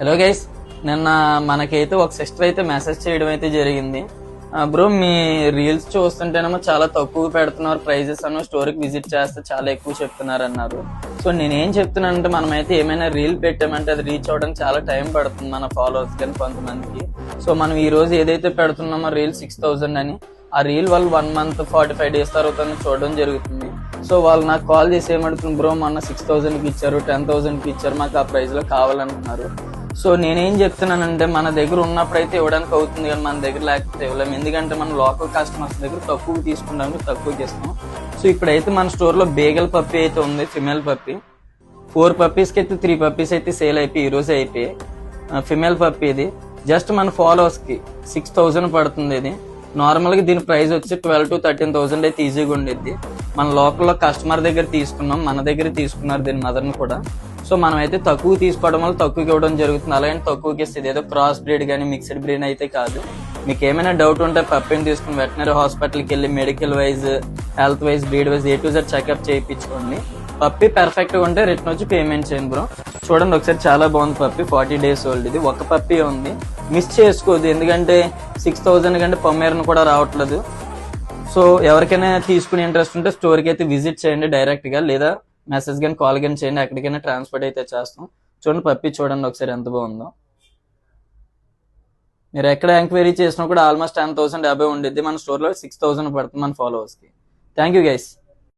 Hello guys, నిన్న మనకైతే ఒక సిస్టర్ అయితే మెసేజ్ చేయడం అయితే జరిగింది. బ్రో, మీ రీల్స్ చూస్తుంటేనేమో చాలా తక్కువ పెడుతున్నారు ప్రైజెస్ అన్న, స్టోర్కి విజిట్ చేస్తే చాలా ఎక్కువ చెప్తున్నారు అన్నారు. సో నేనేం చెప్తున్నానంటే, మనమైతే ఏమైనా రీల్ పెట్టామంటే అది రీచ్ అవ్వడానికి చాలా టైం పడుతుంది మన ఫాలోవర్స్ కానీ కొంతమందికి. సో మనం ఈ రోజు ఏదైతే పెడుతున్నామో రీల్ 6000 అని, ఆ రీల్ వాళ్ళు 1 month 45 days తర్వాత చూడడం జరుగుతుంది. సో వాళ్ళు నాకు కాల్ చేసి ఏమడుతుంది, బ్రో మొన్న 6000కి ఇచ్చారు, 10,000కి ఇచ్చారు, మాకు ఆ ప్రైస్ లో కావాలంటున్నారు. సో నేనేం చెప్తున్నానంటే, మన దగ్గర ఉన్నప్పుడు అయితే ఇవ్వడానికి అవుతుంది కానీ మన దగ్గర లేకపోతే ఇవ్వలేము. ఎందుకంటే మనం లోకల్ కస్టమర్స్ దగ్గర తక్కువ తీసుకుంటాము, తక్కువకి ఇస్తాం. సో ఇప్పుడైతే మన స్టోర్ లో బేగల్ పప్పి అయితే ఉంది, ఫిమేల్ పప్పి. 4 పప్పీస్కి అయితే 3 పప్పీస్ అయితే సేల్ అయిపోయి ఈ రోజు అయిపోయి. ఫిమేల్ పప్పి ఇది జస్ట్ మన ఫాలోవర్స్ కి 6000 పడుతుంది. ఇది నార్మల్ గా దీని ప్రైస్ వచ్చి 12,000 to 13,000 అయితే ఈజీగా ఉండిద్ది. మన లోకల్లో కస్టమర్ దగ్గర తీసుకున్నాం, మన దగ్గర తీసుకున్నారు దీని మదర్ని కూడా. సో మనం అయితే తక్కువ తీసుకోవడం వల్ల తక్కువకి ఇవ్వడం జరుగుతుంది. అలాగే తక్కువకి ఇస్తుంది, ఏదో క్రాస్ బ్రీడ్ కానీ మిక్స్డ్ బ్రీడ్ అయితే కాదు. మీకు ఏమైనా డౌట్ ఉంటే పప్పిని తీసుకుని వెటనరీ హాస్పిటల్కి వెళ్ళి medical wise, health wise, breed wise A to Z checkup చేయించుకోండి. పప్పి పర్ఫెక్ట్ గా ఉంటే రిటర్న్ వచ్చి పేమెంట్ చేయండి బ్రో. చూడండి ఒకసారి, చాలా బాగుంది పప్పి, 40 days ఓల్డ్. ఇది ఒక పప్పి ఉంది, మిస్ చేసుకోదు. ఎందుకంటే 6000 కంటే పొమ్మేరన్ కూడా రావట్లేదు. సో ఎవరికైనా తీసుకునే ఇంట్రెస్ట్ ఉంటే స్టోర్కి అయితే విజిట్ చేయండి డైరెక్ట్ గా, లేదా మెసేజ్ కానీ కాల్ కానీ చేయండి, ఎక్కడికైనా ట్రాన్స్పోర్ట్ అయితే చేస్తాం. చూడండి పప్పి, చూడండి ఒకసారి ఎంత బాగుందో. మీరు ఎక్కడ ఎంక్వైరీ చేసినా కూడా ఆల్మోస్ట్ 10,000 above ఉండిద్ది. మన స్టోర్ లో 6000 పడుతుంది మన ఫాలోవర్స్ కి. Thank you guys.